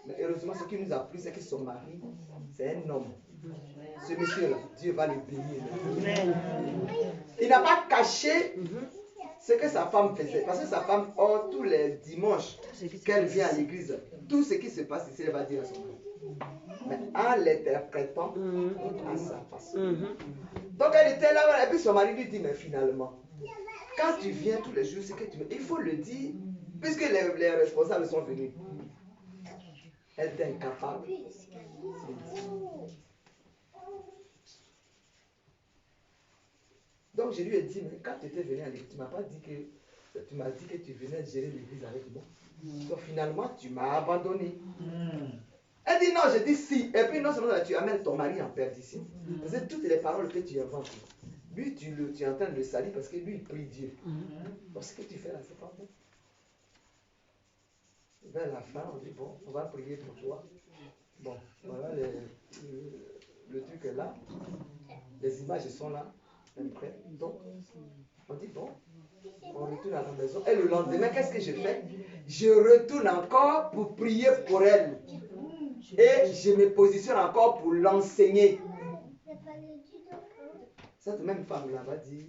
Mais heureusement, ce qui nous a plu, c'est que son mari, c'est un homme. Ce monsieur-là, Dieu va le bénir. Il n'a pas caché ce que sa femme faisait. Parce que sa femme, tous les dimanches qu'elle vient à l'église, tout ce qui se passe ici, elle va dire à son mari. Mais en l'interprétant à sa façon. Donc elle était là, et puis son mari lui dit, mais finalement, quand tu viens tous les jours, c'est que il faut le dire, puisque les responsables sont venus. Elle était incapable. Donc je lui ai dit, mais quand tu étais venu à l'église, tu m'as pas dit que tu m'as dit que tu venais gérer l'église avec moi. Donc finalement, tu m'as abandonné. Elle dit non, je dis si. Et puis non seulement tu amènes ton mari en perdition. Parce que toutes les paroles que tu inventes, lui tu es en train de le salir parce que lui il prie Dieu. Donc ce que tu fais là, c'est pas bon. Vers la fin, on dit bon, on va prier pour toi. Bon, voilà le truc est là. Les images sont là. Prêt. Donc, on dit bon, on retourne à la maison. Et le lendemain, qu'est-ce que je fais? Je retourne encore pour prier pour elle. Et je me positionne encore pour l'enseigner. Cette même femme-là va dire,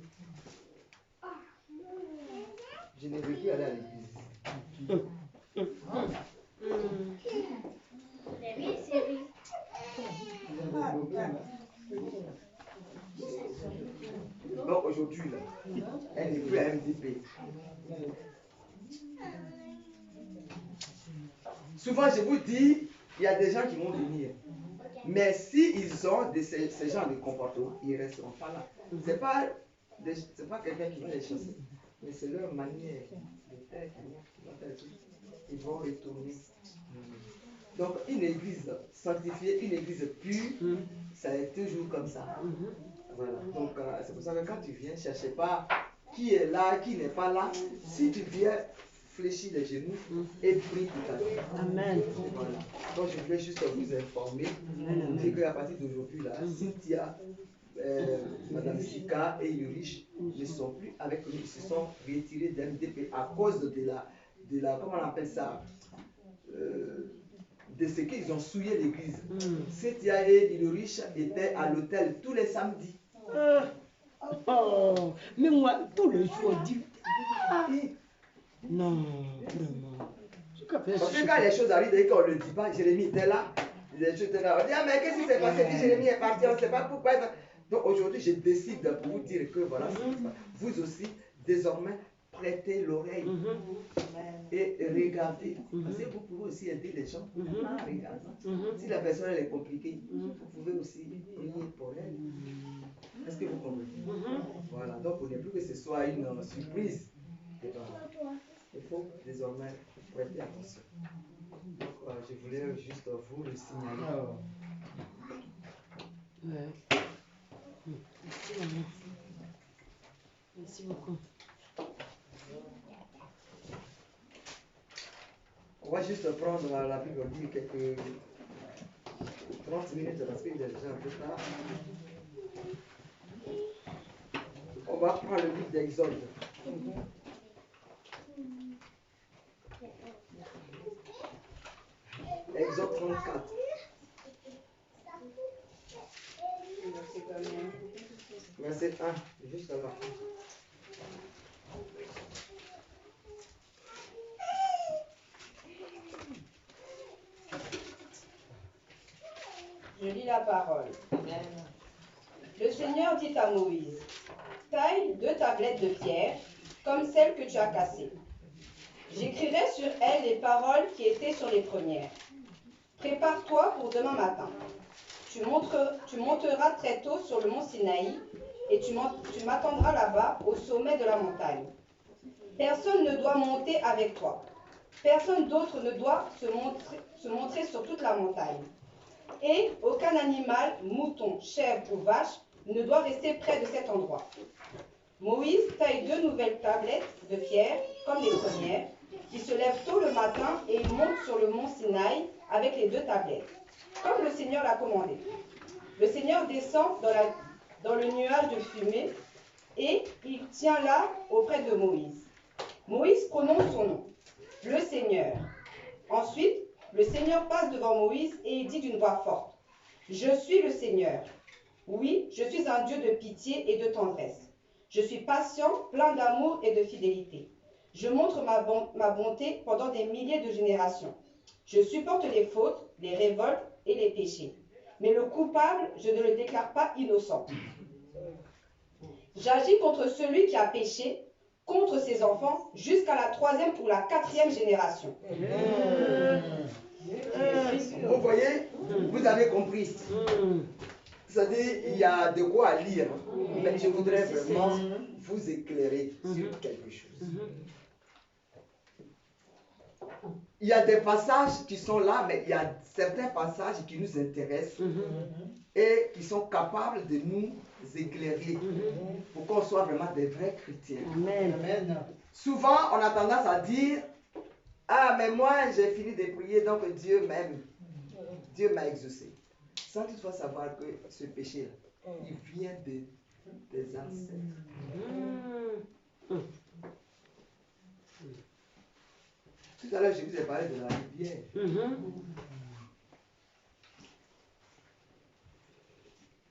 je ne veux plus aller à l'église. Donc aujourd'hui, elle n'est plus à MDP. Souvent, je vous dis, il y a des gens qui vont venir. Mais s'ils ont ces genres de comportements, ils ne resteront pas là. Ce n'est pas quelqu'un qui va les chasser, mais c'est leur manière de faire qui va faire tout. Ils vont retourner. Donc, une église sanctifiée, une église pure, ça est toujours comme ça. Voilà. Donc, c'est pour ça que quand tu viens, ne cherchez pas qui est là, qui n'est pas là. Si tu viens, fléchis les genoux et prie pour ta vie. Amen. Voilà. Donc, je voulais juste vous informer, vous dire qu'à partir d'aujourd'hui, là, Cynthia, Madame Sika et Yurich ne sont plus avec nous, ils se sont retirés d'MDP à cause de la comment on appelle ça, de ce qu'ils ont souillé l'église. Cynthia et Yurich étaient à l'hôtel tous les samedis. Oh, mais moi, tous les jours, dit. Non, vraiment. Parce que quand les choses arrivent et qu'on ne le dit pas, Jérémie était là, les choses étaient là. On dit, ah, mais qu'est-ce qui s'est passé? Jérémie est parti, on ne sait pas pourquoi. Donc aujourd'hui, je décide pour vous dire que voilà, vous aussi, désormais, prêtez l'oreille et regardez. Parce que vous pouvez aussi aider les gens en regardant. Si la personne elle est compliquée, vous pouvez aussi prier pour elle. Est-ce que vous comprenez? Voilà, donc il ne faut plus que ce soit une surprise. Il faut désormais prêter attention. Donc, je voulais juste vous le signaler. Merci beaucoup. On va juste prendre la Bible, on dit quelques 30 minutes parce qu'il est déjà un peu tard. On va prendre le livre d'Exode. Exode 34. Verset 1, juste à la fin. Je lis la parole. Le Seigneur dit à Moïse, taille 2 tablettes de pierre, comme celles que tu as cassées. J'écrirai sur elles les paroles qui étaient sur les premières. Prépare-toi pour demain matin. Tu monteras très tôt sur le mont Sinaï et tu m'attendras là-bas au sommet de la montagne. Personne ne doit monter avec toi. Personne d'autre ne doit se montrer sur toute la montagne. Et aucun animal, mouton, chèvre ou vache ne doit rester près de cet endroit. Moïse taille 2 nouvelles tablettes de pierre, comme les premières, qui se lèvent tôt le matin et il monte sur le mont Sinaï avec les 2 tablettes, comme le Seigneur l'a commandé. Le Seigneur descend dans le nuage de fumée et il tient là auprès de Moïse. Moïse prononce son nom, le Seigneur. Ensuite, le Seigneur passe devant Moïse et il dit d'une voix forte, « Je suis le Seigneur. Oui, je suis un Dieu de pitié et de tendresse. Je suis patient, plein d'amour et de fidélité. Je montre ma bonté pendant des milliers de générations. Je supporte les fautes, les révoltes et les péchés. Mais le coupable, je ne le déclare pas innocent. J'agis contre celui qui a péché, contre ses enfants, jusqu'à la 3e ou la 4e génération. » Vous voyez, vous avez compris. C'est-à-dire, il y a de quoi lire. Mais je voudrais vraiment vous éclairer sur quelque chose. Il y a des passages qui sont là, mais il y a certains passages qui nous intéressent et qui sont capables de nous éclairer pour qu'on soit vraiment des vrais chrétiens. Amen. Souvent, on a tendance à dire, ah, mais moi, j'ai fini de prier, donc Dieu m'aime. Dieu m'a exaucé. Sans toutefois savoir que ce péché-là, il vient des ancêtres. Tout à l'heure, je vous ai parlé de la rivière.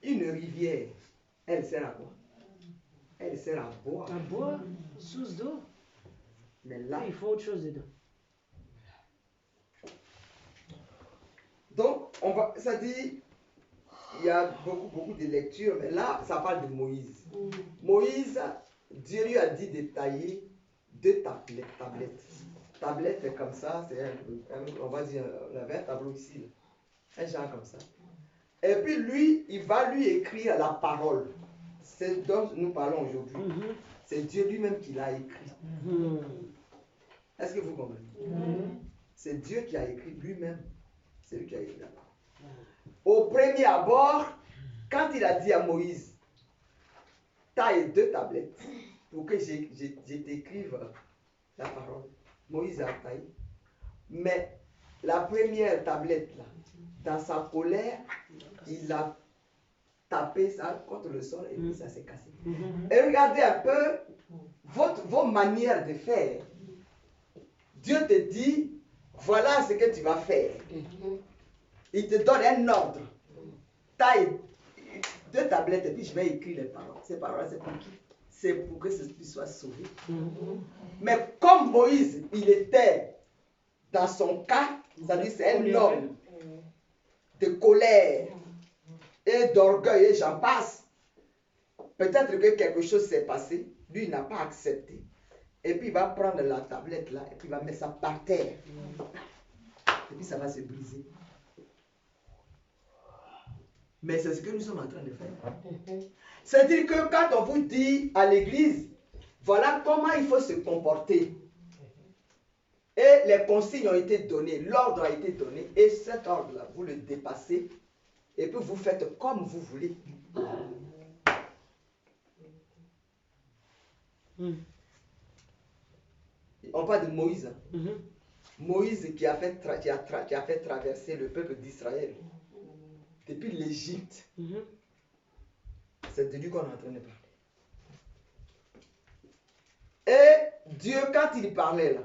Une rivière, elle sert à quoi? Elle sert à boire. À boire, source d'eau. Mais là, Il faut autre chose dedans. donc, ça dit, il y a beaucoup de lectures, mais là, ça parle de Moïse. Moïse, Dieu lui a dit de tailler 2 tablettes. Tablette comme ça, c'est on va dire, on avait un tableau ici, là. Un genre comme ça. Et puis lui, il va lui écrire la parole. C'est dont nous parlons aujourd'hui. C'est Dieu lui-même qui l'a écrit. Est-ce que vous comprenez? C'est Dieu qui a écrit lui-même. C'est lui qui a écrit la parole. Au premier abord, quand il a dit à Moïse, taille 2 tablettes pour que je t'écrive la parole, Moïse a taillé. Mais la première tablette, là, dans sa colère, il a tapé ça contre le sol et puis ça s'est cassé. Et regardez un peu vos manières de faire. Dieu te dit, voilà ce que tu vas faire. Il te donne un ordre. Taille 2 tablettes et puis je vais écrire les paroles. Ces paroles, c'est pour qui? C'est pour que tu sois sauvé. Mais comme Moïse, il était dans son cas, c'est-à-dire c'est un homme de colère et d'orgueil et j'en passe. Peut-être que quelque chose s'est passé, lui il n'a pas accepté. Et puis il va prendre la tablette là et puis il va mettre ça par terre. Et puis ça va se briser. Mais c'est ce que nous sommes en train de faire. C'est-à-dire que quand on vous dit à l'église, voilà comment il faut se comporter. Et les consignes ont été données, l'ordre a été donné, et cet ordre-là, vous le dépassez, et puis vous faites comme vous voulez. On parle de Moïse. Moïse qui a fait traverser le peuple d'Israël depuis l'Égypte. C'est de lui qu'on est en train de parler. Et Dieu, quand il parlait là,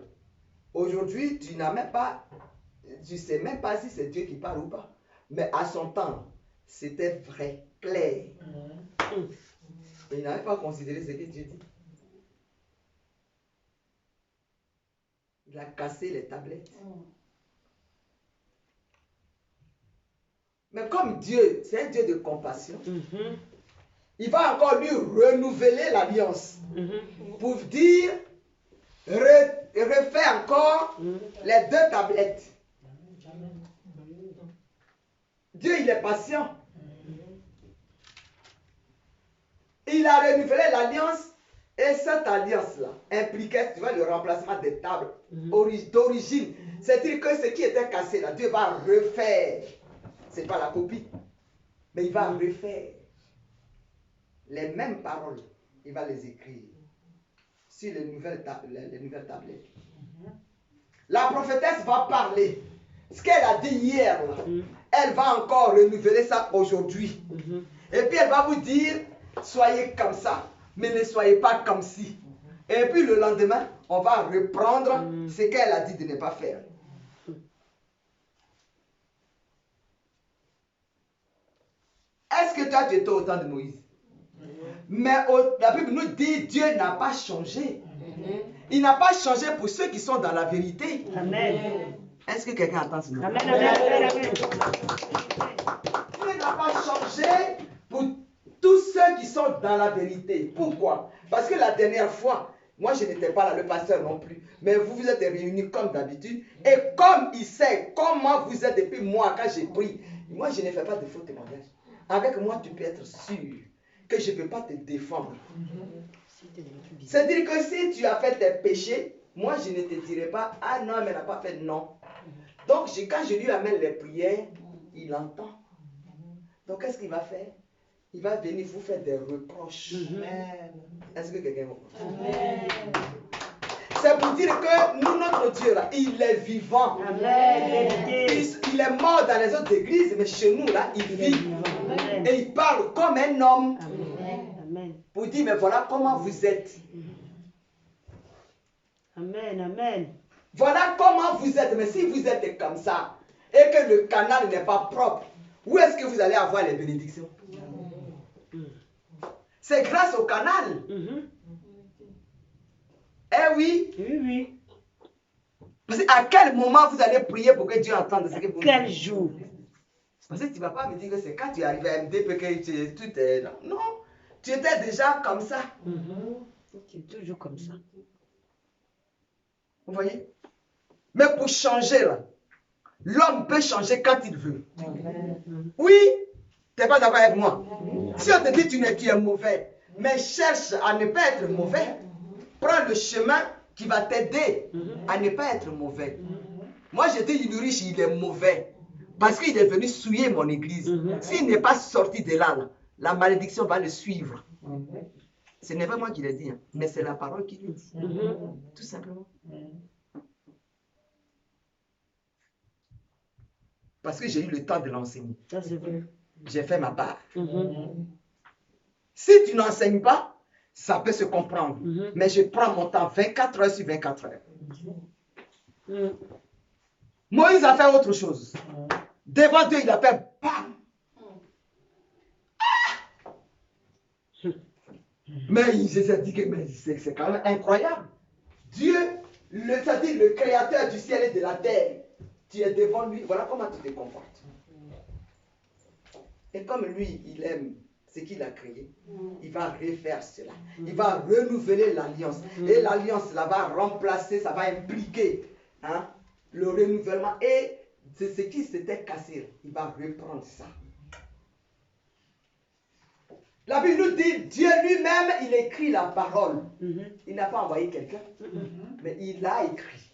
aujourd'hui, tu ne sais même pas si c'est Dieu qui parle ou pas. Mais à son temps, c'était vrai, clair. Et il n'avait pas considéré ce que Dieu dit. Il a cassé les tablettes. Mais comme Dieu, c'est un Dieu de compassion, il va encore lui renouveler l'alliance pour dire, refais encore les 2 tablettes. Dieu, il est patient. Il a renouvelé l'alliance et cette alliance-là impliquait, tu vois, le remplacement des tables d'origine. C'est-à-dire que ce qui était cassé là, Dieu va refaire. Ce n'est pas la copie, mais il va refaire. Les mêmes paroles, il va les écrire sur les nouvelles tablettes. La prophétesse va parler. Ce qu'elle a dit hier, là, elle va encore renouveler ça aujourd'hui. Et puis elle va vous dire, soyez comme ça, mais ne soyez pas comme ci. Et puis le lendemain, on va reprendre ce qu'elle a dit de ne pas faire. toi, tu étais au temps de Moïse. Mais la Bible nous dit Dieu n'a pas changé. Il n'a pas changé pour ceux qui sont dans la vérité. Amen. Est-ce que quelqu'un entend ce mot? Amen, amen, amen, amen. Dieu n'a pas changé pour tous ceux qui sont dans la vérité. Pourquoi? Parce que la dernière fois, moi je n'étais pas là, le pasteur non plus, mais vous vous êtes réunis comme d'habitude. Et comme il sait comment vous êtes depuis moi quand j'ai pris, moi je ne fais pas de faux témoignages. Avec moi, tu peux être sûr que je ne peux pas te défendre. C'est-à-dire que si tu as fait tes péchés, moi je ne te dirai pas, ah non, mais elle n'a pas fait non. Donc quand je lui amène les prières, il entend. Donc qu'est-ce qu'il va faire? Il va venir vous faire des reproches. Est-ce que quelqu'un comprend? C'est pour dire que nous, notre Dieu, là, il est vivant. Amen. Il est mort dans les autres églises, mais chez nous, là, il vit. Amen. Et il parle comme un homme. Amen. Pour dire, mais voilà comment vous êtes. Amen. Amen. Voilà comment vous êtes. Mais si vous êtes comme ça, et que le canal n'est pas propre, où est-ce que vous allez avoir les bénédictions? C'est grâce au canal. Eh oui. Oui, oui. Parce qu'à quel moment vous allez prier pour que Dieu entende ce que vous Quel dites? jour? Parce que tu ne vas pas me dire que c'est quand tu es arrivé à MDP que tout est là. Non, tu étais déjà comme ça. C'est toujours comme ça. Vous voyez? Mais pour changer là, l'homme peut changer quand il veut. Oui, tu n'es pas d'accord avec moi. Si on te dit tu es mauvais, mais cherche à ne pas être mauvais. Prends le chemin qui va t'aider à ne pas être mauvais. Moi, je dis, Ulrich, il est mauvais. Parce qu'il est venu souiller mon église. S'il n'est pas sorti de là, la malédiction va le suivre. Ce n'est pas moi qui l'ai dit, hein, mais c'est la parole qui le dit. Tout simplement. Parce que j'ai eu le temps de l'enseigner. Ça, c'est vrai. J'ai fait ma part. Si tu n'enseignes pas, ça peut se comprendre. Mais je prends mon temps 24 heures sur 24 heures. Moïse a fait autre chose. Devant Dieu, il a fait bam. Mais il s'est dit que c'est quand même incroyable. Dieu, c'est-à-dire le créateur du ciel et de la terre, tu es devant lui, voilà comment tu te comportes. Et comme lui, il aime ce qu'il a créé, il va refaire cela. Il va renouveler l'alliance. Et l'alliance, là, va remplacer, ça va impliquer le renouvellement. Et c'est ce qui s'était cassé. Il va reprendre ça. La Bible nous dit, Dieu lui-même, il écrit la parole. Il n'a pas envoyé quelqu'un, mais il l'a écrit.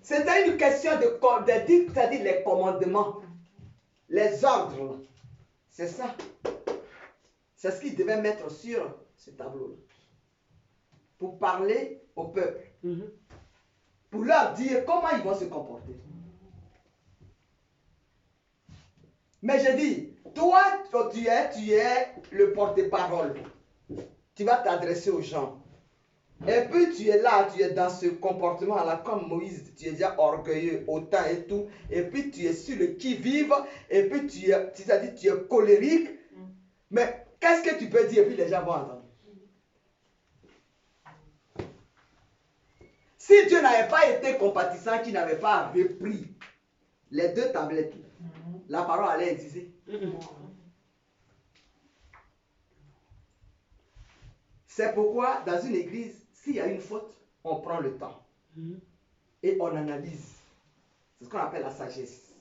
C'était une question c'est-à-dire les commandements, les ordres. C'est ça. C'est ce qu'il devait mettre sur ce tableau-là. Pour parler au peuple. Pour leur dire comment ils vont se comporter. Mais je dis, toi, tu es le porte-parole. Tu vas t'adresser aux gens. Et puis tu es là, tu es dans ce comportement-là, comme Moïse, tu es déjà orgueilleux, hautain et tout. Et puis tu es sur le qui-vive, et puis tu es colérique. Mais qu'est-ce que tu peux dire? Et puis les gens vont entendre. Si Dieu n'avait pas été compatissant, qu'il n'avait pas repris les 2 tablettes, la parole allait exister. C'est pourquoi, dans une église, s'il y a une faute, on prend le temps. Et on analyse. C'est ce qu'on appelle la sagesse.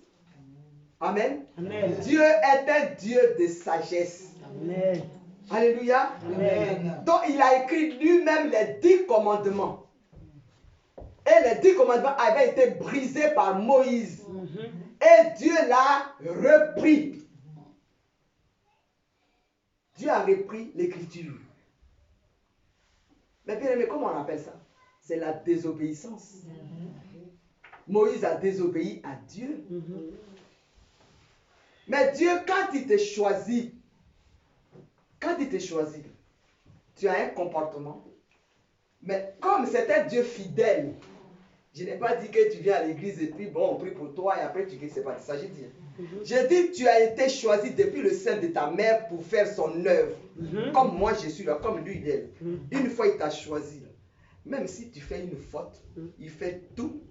Amen. Amen. Dieu est un Dieu de sagesse. Amen. Alléluia. Amen. Donc, il a écrit lui-même les 10 commandements. Et les 10 commandements avaient été brisés par Moïse. Et Dieu l'a repris. Dieu a repris l'écriture. Mais bien aimé, comment on appelle ça? C'est la désobéissance. Moïse a désobéi à Dieu. Mais Dieu, quand il te choisit, tu as un comportement. Mais comme c'est un Dieu fidèle, Je n'ai pas dit que tu viens à l'église et puis bon, on prie pour toi et après tu dis c'est pas ça, j'ai dit. J'ai dit tu as été choisi depuis le sein de ta mère pour faire son œuvre. Comme moi je suis là, comme lui il est là. Une fois il t'a choisi là. Même si tu fais une faute, il fait tout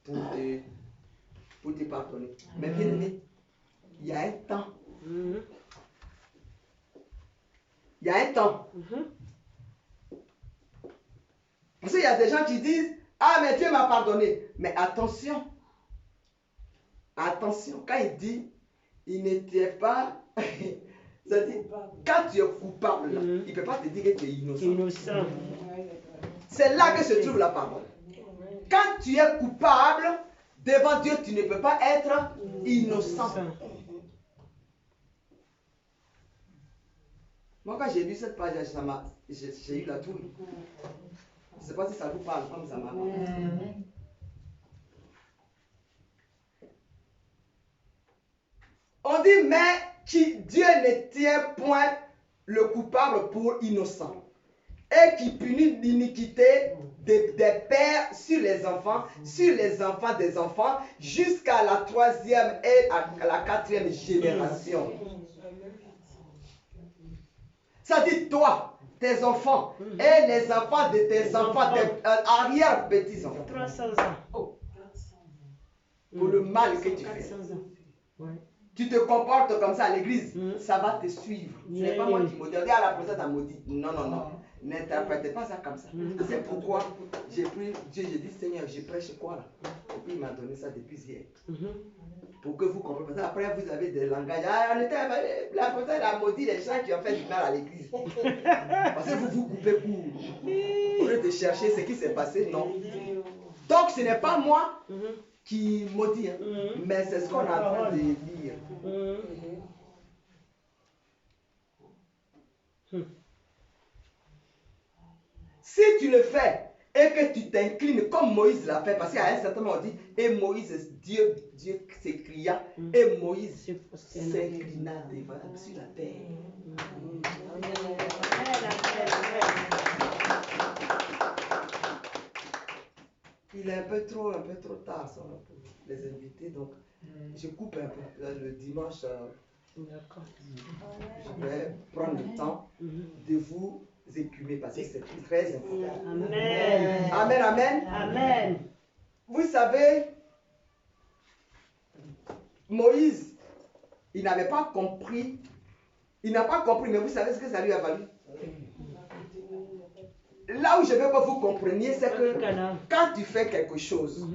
pour te pardonner. Mais bien aimé, il y a un temps. Il y a un temps. Parce qu'il y a des gens qui disent, ah mais Dieu m'a pardonné. Mais attention. Attention, quand il dit, il n'était pas... C'est-à-dire, quand tu es coupable, là, il ne peut pas te dire que tu es innocent. C'est là que se trouve la parole. Quand tu es coupable, devant Dieu, tu ne peux pas être innocent. Moi, quand j'ai lu cette page, j'ai eu la trouille. Je ne sais pas si ça vous parle, comme ça m'a parlé. On dit, mais Dieu ne tient point le coupable pour innocent et qui punit l'iniquité des pères sur les enfants des enfants, jusqu'à la 3e et à la 4e génération. Ça dit toi, tes enfants et les enfants de tes enfants, tes arrière-petits-enfants. 300 ans. Pour le mal que tu fais. Tu te comportes comme ça à l'église, ça va te suivre. Ce n'est pas moi qui maudis. Regarde la prophète a maudit. Non, non, non. N'interprétez pas ça comme ça. C'est pourquoi j'ai pris Dieu, j'ai dit Seigneur, je prêche quoi là? Et puis il m'a donné ça depuis hier. Pour que vous compreniez. Après, vous avez des langages. Ah, la prophète a maudit les gens qui ont fait du mal à l'église. Parce que vous vous coupez pour. Au lieu de chercher ce qui s'est passé, non. Donc ce n'est pas moi qui maudit, mais c'est ce qu'on est en train de lire. Si tu le fais et que tu t'inclines comme Moïse l'a fait, parce qu'à un certain moment on dit, et Moïse, Dieu s'écria, et Moïse s'inclina sur la terre. Il est un peu trop tard ça, pour les invités, donc je coupe un peu. Le dimanche, je vais prendre le temps de vous écumer parce que c'est très important. Amen. Amen, amen. Amen. Vous savez, Moïse, il n'avait pas compris. Il n'a pas compris, mais vous savez ce que ça lui a valu? Là où je veux que vous compreniez, c'est que quand tu fais quelque chose,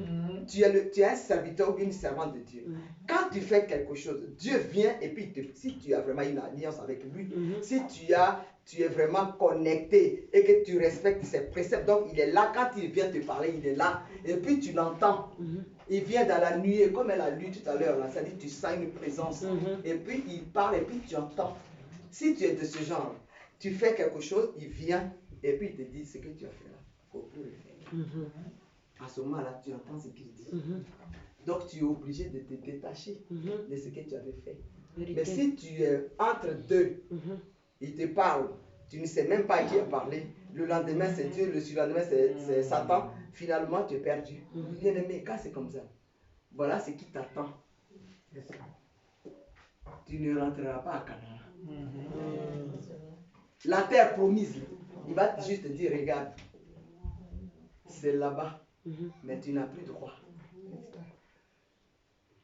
tu es un serviteur ou une servante de Dieu. Quand tu fais quelque chose, Dieu vient et puis si tu as vraiment une alliance avec lui, si tu es vraiment connecté et que tu respectes ses préceptes, donc il est là, quand il vient te parler, il est là, et puis tu l'entends. Il vient dans la nuit, et comme elle a lu tout à l'heure, ça dit tu sens une présence, et puis il parle et puis tu entends. Si tu es de ce genre, tu fais quelque chose, il vient et puis il te dit ce que tu as fait là, il ne faut plus le faire. À ce moment-là, tu entends ce qu'il dit. Donc tu es obligé de te détacher de ce que tu avais fait. Mais si tu es entre deux, il te parle, tu ne sais même pas à qui il a parlé. Le lendemain c'est Dieu, le surlendemain c'est Satan. Finalement tu es perdu. Bien aimé, quand c'est comme ça, voilà ce qui t'attend. Tu ne rentreras pas à Canaan. La terre promise, il va juste te dire, regarde, c'est là-bas, mais tu n'as plus droit.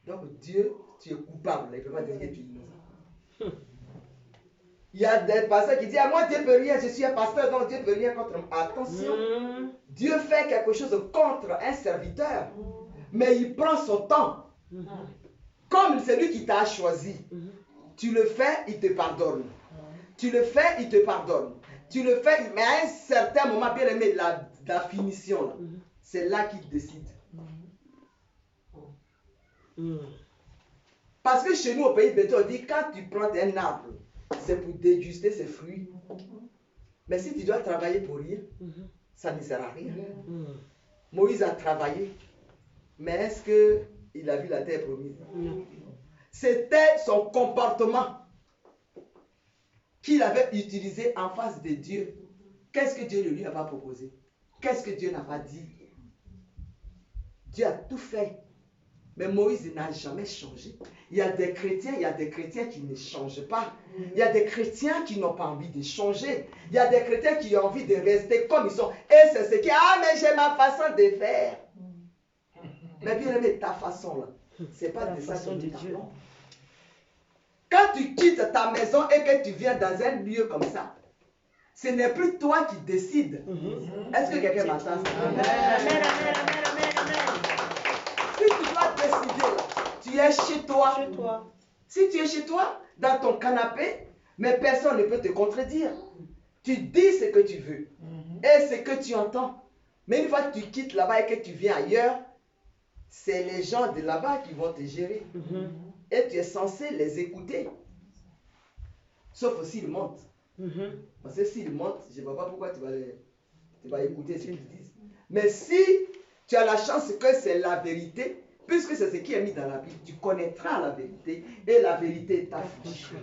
Donc Dieu, tu es coupable, il ne peut pas dire que tu es innocent. Il y a des pasteurs qui disent, ah, moi Dieu ne peut rien, je suis un pasteur, donc Dieu ne peut rien contre moi. Attention, Dieu fait quelque chose contre un serviteur, mais il prend son temps. Comme c'est lui qui t'a choisi, tu le fais, il te pardonne. Tu le fais, il te pardonne. Tu le fais, mais à un certain moment, bien aimé, la finition, c'est là qu'il décide. Parce que chez nous, au pays de Béthel, on dit, quand tu plantes un arbre, c'est pour déguster ses fruits. Mais si tu dois travailler pour rien, ça ne sert à rien. Moïse a travaillé, mais est-ce qu'il a vu la terre promise? C'était son comportement qu'il avait utilisé en face de Dieu. Qu'est-ce que Dieu ne lui a pas proposé? Qu'est-ce que Dieu n'a pas dit? Dieu a tout fait. Mais Moïse n'a jamais changé. Il y a des chrétiens qui ne changent pas. Il y a des chrétiens qui n'ont pas envie de changer. Il y a des chrétiens qui ont envie de rester comme ils sont. Et c'est ce qui, ah, mais j'ai ma façon de faire. Mais bien aimé, ta façon là, c'est pas de ça façon que de nous Dieu. parlons. Quand tu quittes ta maison et que tu viens dans un lieu comme ça, ce n'est plus toi qui décides. Est-ce que quelqu'un m'entend? Amen, amen, amen, amen. Si tu dois décider, là, tu es chez toi. Chez toi. Si tu es chez toi, dans ton canapé, mais personne ne peut te contredire. Tu dis ce que tu veux et ce que tu entends. Mais une fois que tu quittes là-bas et que tu viens ailleurs, c'est les gens de là-bas qui vont te gérer. Et tu es censé les écouter. Sauf s'ils mentent. Parce que s'ils mentent, je ne vois pas pourquoi tu vas écouter ce qu'ils disent. Mais si tu as la chance que c'est la vérité, puisque c'est ce qui est mis dans la Bible, tu connaîtras la vérité et la vérité t'affranchira.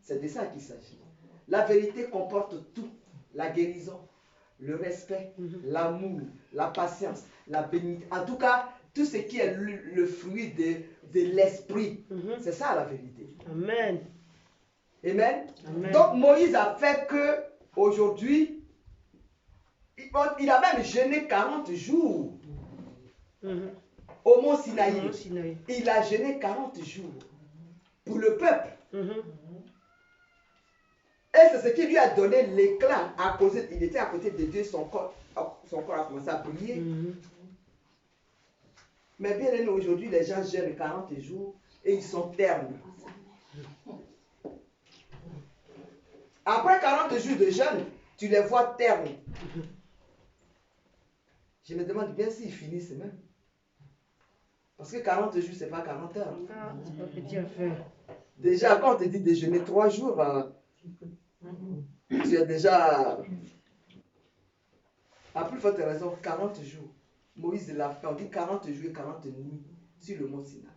C'est de ça qu'il s'agit. La vérité comporte tout. La guérison, le respect, l'amour, la patience, la bénédiction. En tout cas, tout ce qui est le fruit de l'esprit. C'est ça la vérité. Amen. Amen. Amen. Donc Moïse a fait que aujourd'hui, il a même jeûné 40 jours au mont Sinaï. Il a jeûné 40 jours pour le peuple. Et c'est ce qui lui a donné l'éclat à cause il était à côté de Dieu, son corps a commencé à briller. Mais bien aimé, aujourd'hui, les gens jeûnent 40 jours et ils sont ternes. Après 40 jours de jeûne, tu les vois ternes. Je me demande bien s'ils finissent même. Parce que 40 jours, ce n'est pas 40 heures. Ah, c'est pas petit affaire. Déjà, quand on te dit de jeûner 3 jours, tu es déjà, à plus forte raison, 40 jours. Moïse l'a fait, on dit 40 jours et 40 nuits sur le mont Sinaï.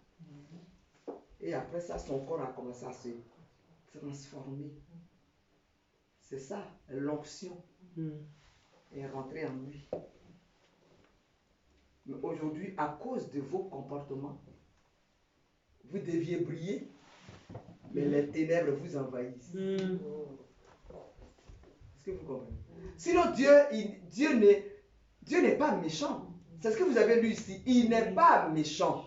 Et après ça, son corps a commencé à se transformer. C'est ça, l'onction est rentrée en lui. Mais aujourd'hui, à cause de vos comportements, vous deviez briller, mais les ténèbres vous envahissent. Est-ce que vous comprenez? Sinon, Dieu n'est pas méchant. C'est ce que vous avez lu ici. Il n'est pas méchant.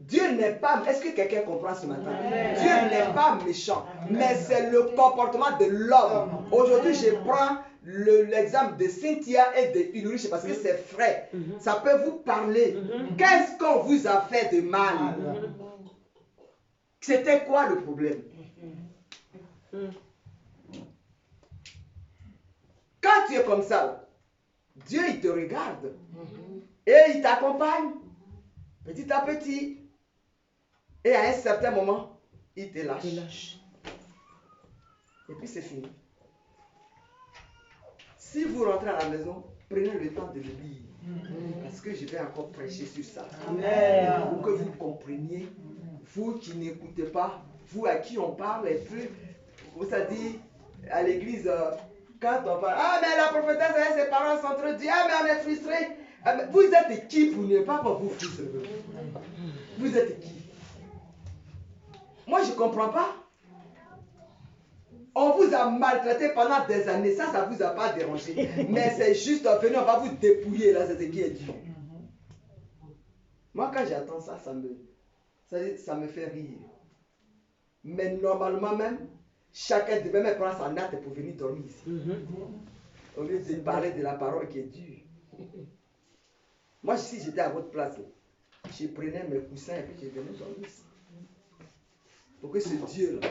Dieu n'est pas... Est-ce que quelqu'un comprend ce matin? Dieu n'est pas méchant. Mais c'est le comportement de l'homme. Aujourd'hui, je prends l'exemple de Cynthia et de Ulrich parce que c'est frais. Ça peut vous parler. Qu'est-ce qu'on vous a fait de mal? C'était quoi le problème? Quand tu es comme ça, Dieu il te regarde et il t'accompagne petit à petit. Et à un certain moment, il te lâche. Et puis c'est fini. Si vous rentrez à la maison, prenez le temps de le lire. Parce que je vais encore prêcher sur ça. Amen. Pour que vous compreniez, vous qui n'écoutez pas, vous à qui on parle, et puis, vous ça dit à l'église, quand on parle, ah mais la prophétesse et ses parents sont trop durs, ah mais on est frustrés. Ah, mais vous êtes qui pour ne pas vous frustrer? Vous êtes qui? Moi je ne comprends pas. On vous a maltraité pendant des années, ça ne vous a pas dérangé. Mais c'est juste venu, on va vous dépouiller, là, c'est ce qui est dur. Moi, quand j'attends ça, ça me fait rire. Mais normalement même, chacun devait même prendre sa natte pour venir dormir ici. Au lieu de parler de la parole qui est dure. Moi, si j'étais à votre place, je prenais mes coussins et puis je venais dormir ici. Pour que ce Dieu-là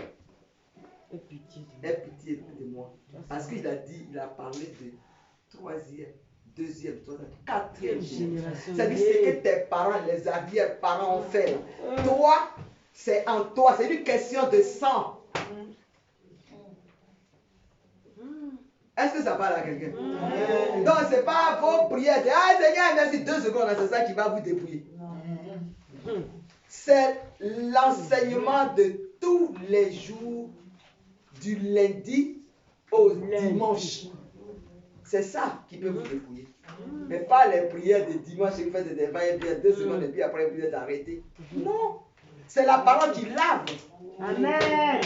aie pitié de moi. Parce qu'il a dit, il a parlé de troisième, deuxième, troisième, quatrième génération. C'est-à-dire ce que tes parents, les arrière-parents ont fait. Là. Toi, c'est en toi. C'est une question de sang. Est-ce que ça parle à quelqu'un? Donc, ce n'est pas vos prières. Ah, Seigneur, merci 2 secondes, c'est ça qui va vous dépouiller. C'est l'enseignement de tous les jours, du lundi au dimanche. C'est ça qui peut vous dépouiller. Mais pas les prières de dimanche qui fait des vaillants bien 2 secondes et puis après vous êtes arrêté. Non. C'est la parole qui lave. Amen.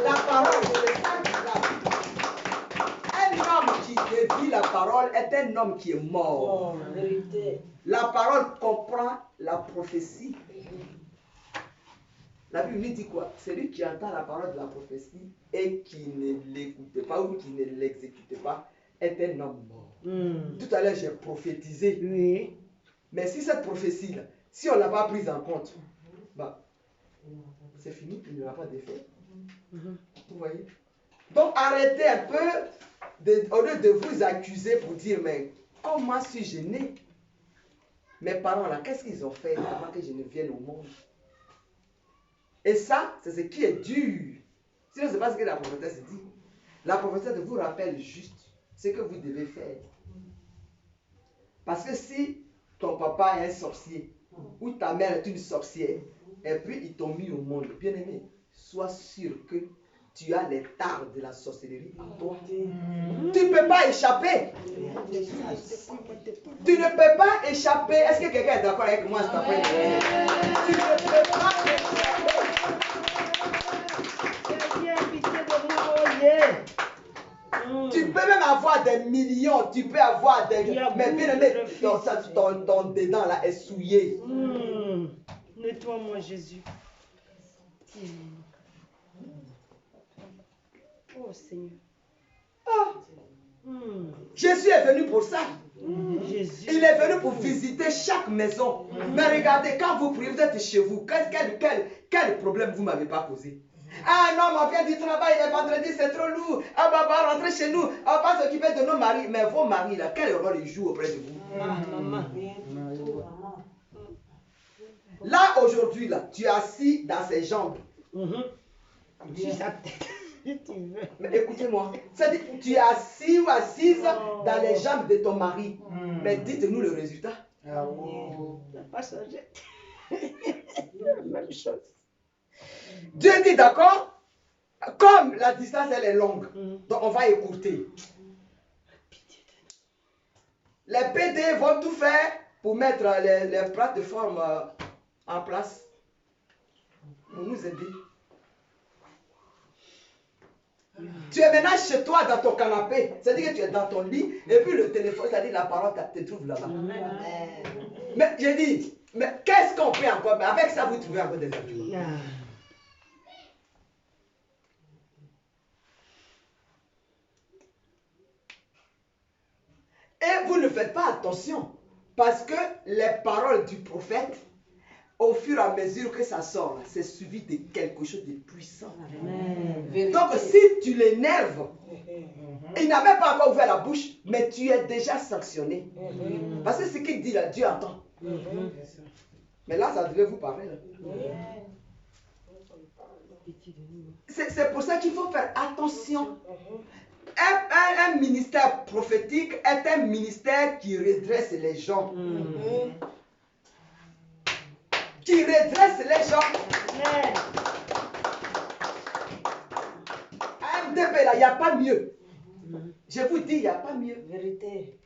La parole, c'est ça qui lave. Un homme qui dévie la parole est un homme qui est mort. La parole comprend la prophétie. La Bible nous dit quoi? Celui qui entend la parole de la prophétie et qui ne l'écoute pas ou qui ne l'exécute pas est un homme mort. Tout à l'heure, j'ai prophétisé. Oui. Mais si cette prophétie-là, si on ne l'a pas prise en compte, bah, c'est fini, il n'y aura pas d'effet. Vous voyez? Donc arrêtez un peu, au lieu de vous accuser pour dire, mais comment suis-je né? Mes parents là, qu'est-ce qu'ils ont fait avant que je ne vienne au monde? Et ça, c'est ce qui est dur. Sinon, ce n'est pas ce que la prophétesse dit. La prophétesse vous rappelle juste ce que vous devez faire. Parce que si ton papa est un sorcier, ou ta mère est une sorcière, et puis ils t'ont mis au monde, bien aimé, sois sûr que tu as les tares de la sorcellerie en toi. Tu ne peux pas échapper. Tu ne peux pas échapper. Est-ce que quelqu'un est d'accord avec moi cet après-midi? Tu ne peux pas échapper. Tu peux même avoir des millions, tu peux avoir des... Mais bien aimé, ton dedans là est souillé. Nettoie-moi, Jésus. Oh Seigneur. Jésus est venu pour ça. Jésus. Il est venu pour visiter chaque maison. Mais regardez, quand vous priez, vous êtes chez vous. Quel problème vous ne m'avez pas posé? Ah non, on vient du travail, le vendredi c'est trop lourd. Ah bah, bah rentrez chez nous, on va s'occuper de nos maris. Mais vos maris là, quel rôle ils jouent auprès de vous? Là aujourd'hui là, tu es assis dans ses jambes. Mais écoutez-moi, c'est-à-dire tu es assis ou assise dans les jambes de ton mari. Mais dites-nous le résultat. Ça n'a pas changé. La même chose. Dieu dit d'accord, comme la distance elle est longue, donc on va écourter. Les PD vont tout faire pour mettre les plateformes en place, pour nous aider. Tu es maintenant chez toi dans ton canapé, c'est-à-dire que tu es dans ton lit, et puis le téléphone, c'est-à-dire la parole te trouve là-bas. Mais j'ai dit, mais qu'est-ce qu'on peut encore? Mais avec ça, vous trouvez encore des arguments. Et vous ne faites pas attention, parce que les paroles du prophète, au fur et à mesure que ça sort, c'est suivi de quelque chose de puissant. Amen. Donc si tu l'énerves, il n'a même pas encore ouvert la bouche, mais tu es déjà sanctionné. Parce que ce qu'il dit là, Dieu entend. Mais là, ça devait vous parler. C'est pour ça qu'il faut faire attention. Un ministère prophétique est un ministère qui redresse les gens. Qui redresse les gens. À MDP, là, il n'y a pas mieux. Je vous dis, il n'y a pas mieux. Vérité.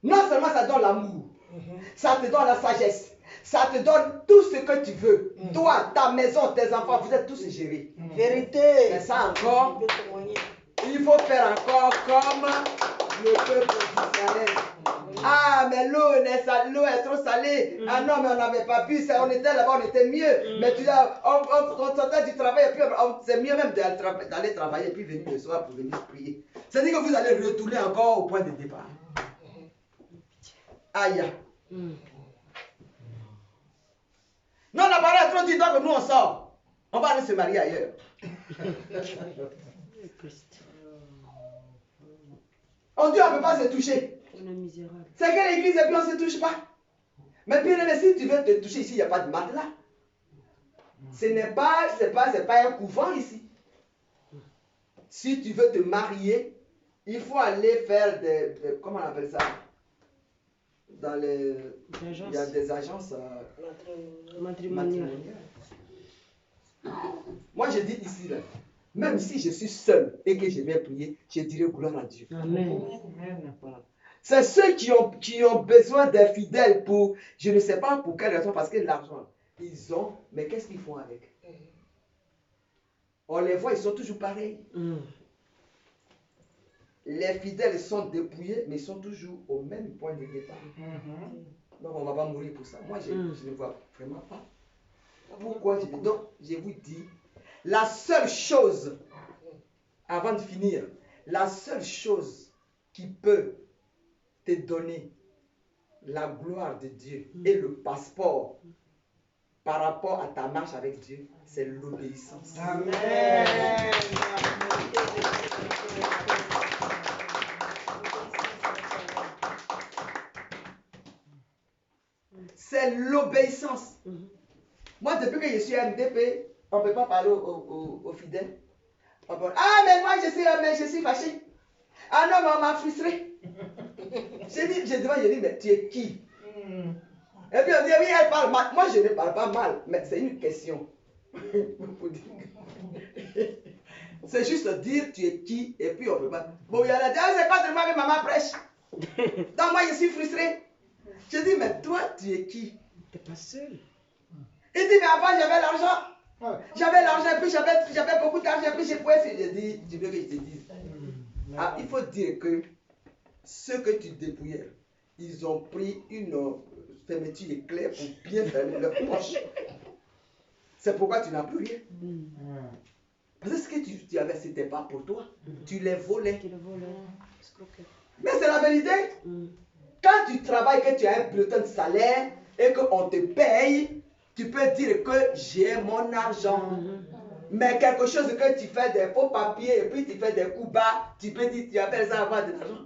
Non seulement ça donne l'amour, ça te donne la sagesse, ça te donne tout ce que tu veux. Toi, ta maison, tes enfants, vous êtes tous gérés. Vérité. Mais ça encore, il faut faire encore comme le peuple d'Israël. Ah, mais l'eau est trop salée. Ah non, mais on n'avait pas pu. On était là-bas, on était mieux. Mais tu as, on sortait du travail et puis c'est mieux même d'aller travailler et puis venir le soir pour venir prier. C'est-à-dire que vous allez retourner encore au point de départ. Aïe. Non, la parole est trop dite, donc nous on sort. On va aller se marier ailleurs. On dit on ne peut pas se toucher. C'est que l'église et puis on ne se touche pas. Mais bien aimé, si tu veux te toucher ici, il n'y a pas de matelas. Ce n'est pas un couvent ici. Si tu veux te marier, il faut aller faire comment on appelle ça? Il y a des agences matrimoniales. Moi je dis ici là, Même si je suis seul et que je vais prier, je dirai gloire à Dieu. Amen. Voilà. C'est ceux qui ont besoin des fidèles pour, je ne sais pas pour quelle raison, parce que l'argent, ils ont, mais qu'est-ce qu'ils font avec? On les voit, ils sont toujours pareils. Les fidèles sont dépouillés, mais ils sont toujours au même point de départ. Donc on ne va pas mourir pour ça. Moi, je ne vois vraiment pas. Pourquoi je dis donc, je vous dis, la seule chose, avant de finir, la seule chose qui peut te donner la gloire de Dieu et le passeport par rapport à ta marche avec Dieu, c'est l'obéissance. Amen. C'est l'obéissance. Moi, depuis que je suis MDP, on ne peut pas parler aux fidèles. Ah, mais moi, je suis fâché. Ah non, mais on m'a frustré. Je dis, mais tu es qui? Et puis on dit, oui, elle parle mal. Moi, je ne parle pas mal, mais c'est une question. C'est juste dire, tu es qui, et puis on peut pas. Bon, il y en a dit, c'est contre moi que maman prêche. Donc moi, je suis frustré. Je dis, mais toi, tu es qui? Tu n'es pas seul. Il dit, mais avant, j'avais l'argent. J'avais l'argent, et puis j'avais beaucoup d'argent, et puis je pouvais. Je dis, tu veux que je te dise? Ah, il faut dire que ceux que tu dépouillais, ils ont pris une fermeture éclair pour bien fermer leur poche. C'est pourquoi tu n'as plus rien. Parce que ce que tu avais, ce n'était pas pour toi. Tu les volais. Mais c'est la vérité. Quand tu travailles, que tu as un bulletin de salaire et qu'on te paye, tu peux dire que j'ai mon argent. Mais quelque chose que tu fais des faux papiers et puis tu fais des coups bas, tu peux dire tu appelles ça avoir de l'argent.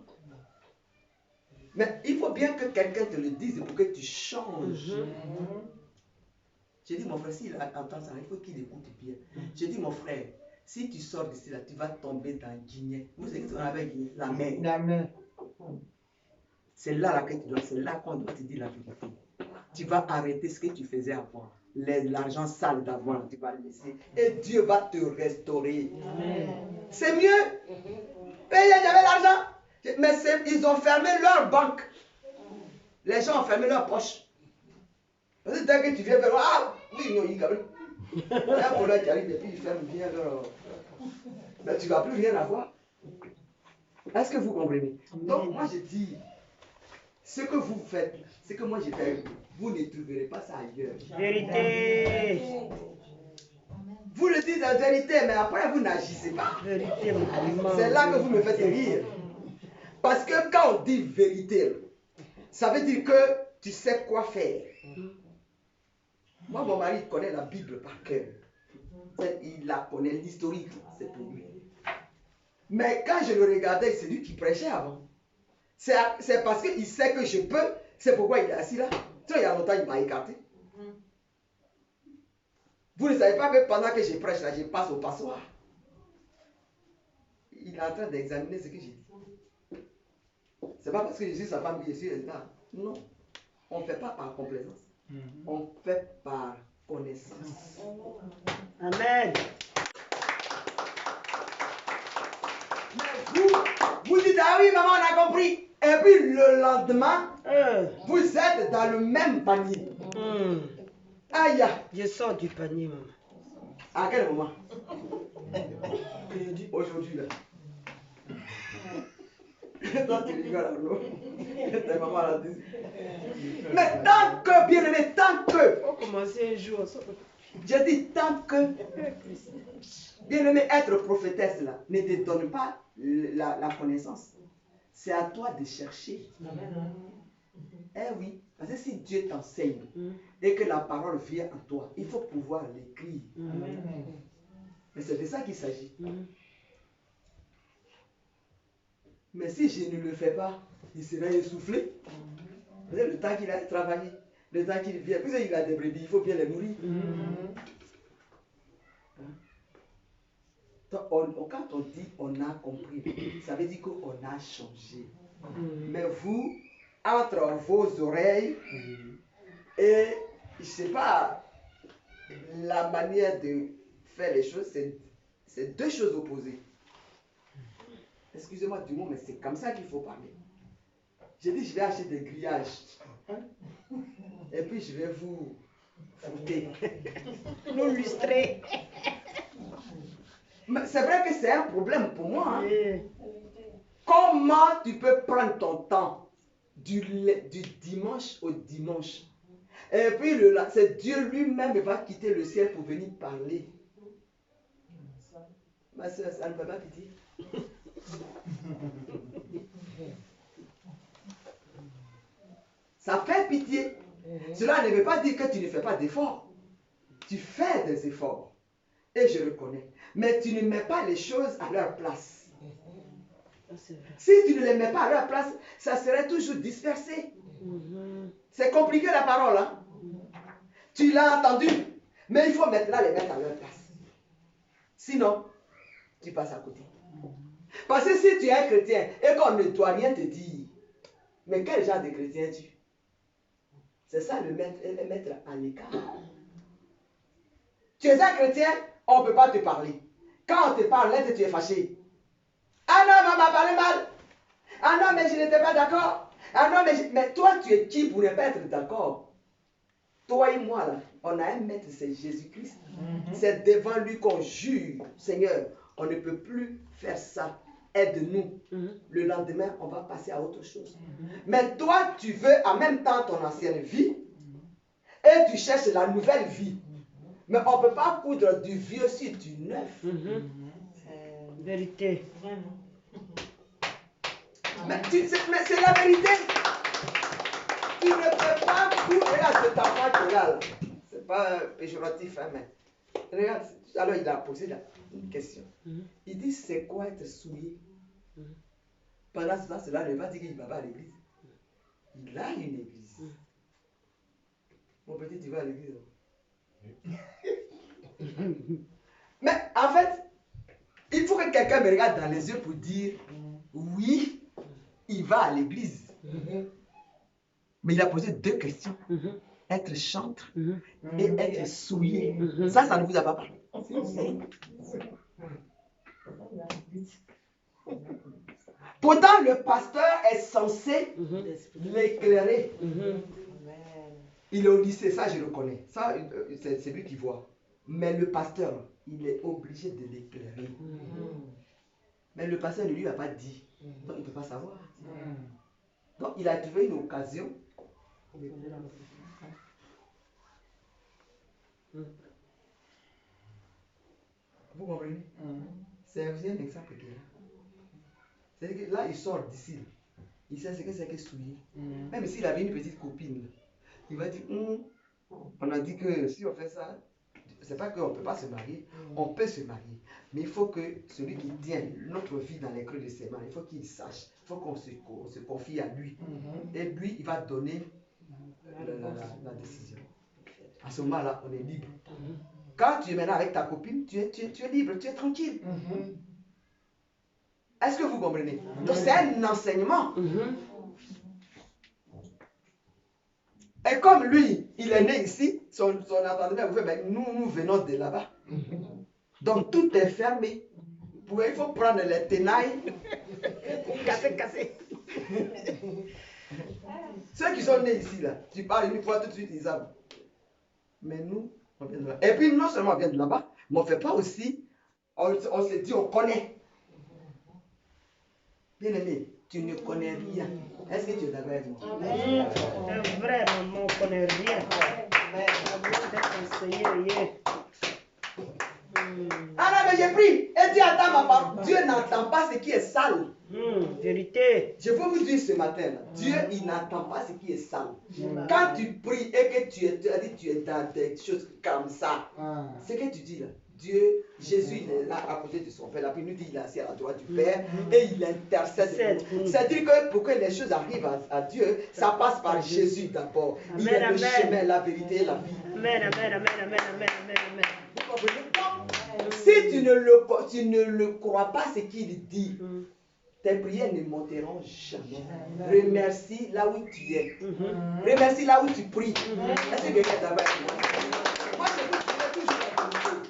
Mais il faut bien que quelqu'un te le dise pour que tu changes. J'ai dit, mon frère, s'il entend ça, il faut qu'il écoute bien. J'ai dit, mon frère, si tu sors d'ici là, tu vas tomber dans Guinée. Vous savez ce qu'on appelle Guinée? La mer. La main. C'est là que tu dois, c'est là qu'on doit te dire la vérité. Tu vas arrêter ce que tu faisais avant. L'argent sale d'avant, tu vas le laisser. Et Dieu va te restaurer. C'est mieux. Payer, j'avais l'argent. Mais ils ont fermé leur banque. Les gens ont fermé leur poche. Parce que dès que tu viens vers ah oui, non, il y a un voleur qui arrive et puis il ferme bien leur. Mais tu ne vas plus rien avoir. Est-ce que vous comprenez? Donc, moi je dis, ce que vous faites, ce que moi j'ai fait, vous ne trouverez pas ça ailleurs. Vérité. Vous le dites en vérité, mais après vous n'agissez pas. Vérité, C'est là que vous me faites rire. Parce que quand on dit vérité, ça veut dire que tu sais quoi faire. Moi, mon mari connaît la Bible par cœur. Il la connaît, l'historique, c'est pour lui. Mais quand je le regardais, c'est lui qui prêchait avant. C'est parce qu'il sait que je peux, c'est pourquoi il est assis là. Il y a longtemps, il m'a écarté. Vous ne savez pas que pendant que je prêche là, je passe au passoire. Il est en train d'examiner ce que j'ai dit. C'est pas parce que je suis sa femme que je suis là. Non. On ne fait pas par complaisance. On fait par connaissance. Amen. Mais vous dites, ah oui, maman, on a compris. Et puis le lendemain, vous êtes dans le même panier. Aïe. Je sors du panier, maman. À quel moment? Aujourd'hui, là. Toi, tu rigoles, Arnaud. Ta maman l'a dit. Mais tant que, bien aimé, tant que. On commencer un jour. Je dis tant que. Bien aimé, être prophétesse, là, ne te donne pas la connaissance. C'est à toi de chercher. Eh oui, parce que si Dieu t'enseigne et que la parole vient en toi, il faut pouvoir l'écrire. Mais c'est de ça qu'il s'agit. Mais si je ne le fais pas, il sera essoufflé. Vous savez, le temps qu'il a travaillé, le temps qu'il vient, puisqu'il a des brebis, il faut bien les nourrir. Donc, quand on dit on a compris, ça veut dire qu'on a changé. Mais vous, entre vos oreilles et, je ne sais pas, la manière de faire les choses, C'est deux choses opposées. Excusez-moi du mot, mais c'est comme ça qu'il faut parler. J'ai dit, je vais acheter des grillages. Et puis, je vais vous fouter. Nous lustrer. Mais c'est vrai que c'est un problème pour moi. Hein. Oui. Comment tu peux prendre ton temps du dimanche au dimanche? Et puis, c'est Dieu lui-même qui va quitter le ciel pour venir parler. Ma soeur, ça ne peut pas pitié. Ça fait pitié. Cela ne veut pas dire que tu ne fais pas d'efforts. Tu fais des efforts. Et je reconnais. Mais tu ne mets pas les choses à leur place. Si tu ne les mets pas à leur place, ça serait toujours dispersé. C'est compliqué la parole. Hein? Tu l'as entendu. Mais il faut maintenant les mettre à leur place. Sinon, tu passes à côté. Parce que si tu es un chrétien et qu'on ne doit rien te dire, mais quel genre de chrétien es-tu? C'est ça le mettre à l'écart. Tu es un chrétien, on ne peut pas te parler. Quand on te parle, là, tu es fâché. Ah non, maman m'a parlé mal. Ah non, mais je n'étais pas d'accord. Ah non, mais toi, tu es qui pour ne pas être d'accord? Toi et moi, là, on a un maître, c'est Jésus-Christ. C'est devant lui qu'on jure. Seigneur, on ne peut plus faire ça. Aide-nous. Le lendemain, on va passer à autre chose. Mais toi, tu veux en même temps ton ancienne vie et tu cherches la nouvelle vie. Mais on ne peut pas coudre du vieux sur du neuf. Vérité. Mais c'est la vérité. Tu ne peux pas coudre. Regarde cet enfant qui est là. C'est pas péjoratif, hein, mais regarde. Alors il a posé une question. Il dit, c'est quoi être souillé? Pendant ce temps, cela ne va pas dire qu'il ne va pas à l'église. Il a une église. Mon petit, tu vas à l'église. Mais en fait, il faut que quelqu'un me regarde dans les yeux pour dire, oui, il va à l'église. Mais il a posé deux questions. Être chantre et être souillé. Ça ne vous a pas parlé. Pourtant, le pasteur est censé l'éclairer. Il est au lycée, ça je le connais. Ça, c'est lui qui voit. Mais le pasteur, il est obligé de l'éclairer. Mais le pasteur ne lui a pas dit. Donc, il ne peut pas savoir. Donc, il a trouvé une occasion. Vous comprenez? C'est aussi un exemple qui est là. C'est-à-dire que là, il sort d'ici. Il sait ce que c'est que souiller. Même s'il avait une petite copine, il va dire, on a dit que si on fait ça, c'est pas qu'on ne peut pas se marier, on peut se marier. Mais il faut que celui qui tient notre vie dans les creux de ses mains, il faut qu'il sache, il faut qu'on se confie à lui. Et lui, il va donner la décision. À ce moment-là, on est libre. Quand tu es maintenant avec ta copine, tu es libre, tu es tranquille. Est-ce que vous comprenez? Donc c'est un enseignement. Et comme lui, il est né ici, son entendement, nous venons de là-bas. Donc tout est fermé. Il faut prendre les tenailles. Casser. Ceux qui sont nés ici, là, tu parles une fois tout de suite, ils savent. Mais nous, on vient de là. Et puis non seulement on vient de là-bas, mais on ne fait pas aussi, on se dit on connaît. Bien aimé, tu ne connais rien. Est-ce que tu es d'accord avec moi? C'est vrai, maman, on ne connaît rien. Ah non, mais j'ai pris. Et Dieu attend ma parole. Dieu n'entend pas ce qui est sale. Vérité. Je peux vous dire ce matin, là, Dieu, il n'entend pas ce qui est sale. Quand tu pries et que tu es dans des choses comme ça, ce que tu dis là, Dieu, Jésus, il est là à côté de son Père. La Bible nous dit qu'il est assis à la droite du Père et il intercède. C'est-à-dire que pour que les choses arrivent à Dieu, ça passe par Jésus d'abord. Il est le chemin, la vérité et la vie. Amen. Vous comprenez? Si tu ne le crois pas ce qu'il dit, tes prières ne monteront jamais. Remercie là où tu es. Remercie là où tu pries. Est-ce que quelqu'un est d'accord avec moi? Moi, je toujours la vérité.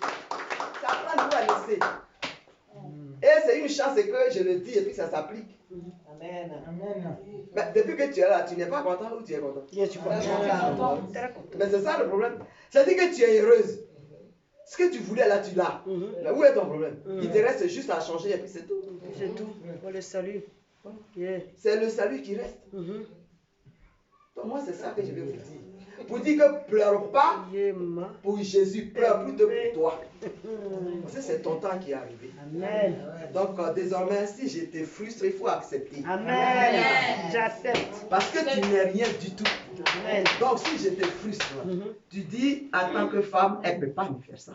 Ça prend nous à laisser. c'est une chance que je le dis et puis ça s'applique. Amen. Mais depuis que tu es là, tu n'es pas content ou tu es content? Je suis content. Mais c'est ça le problème. C'est-à-dire que tu es heureuse. Ce que tu voulais là, tu l'as. Mais où est ton problème? Il te reste juste à changer et puis c'est tout. C'est tout. Pour le salut. Yeah. C'est le salut qui reste. Donc moi, c'est ça que je vais vous dire. Vous dire que pleure pas pour Jésus, pleure plutôt pour toi. Parce que c'est ton temps qui est arrivé. Amen. Donc désormais, si je te frustre, il faut accepter. Amen. J'accepte. Parce que tu n'es rien du tout. Amen. Donc si je te frustre, tu dis, en tant que femme, elle ne peut pas me faire ça.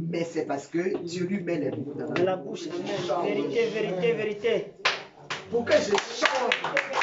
Mais c'est parce que tu lui mets les mots dans La bouche. Amen. Vérité, vérité, vérité. pour que je change.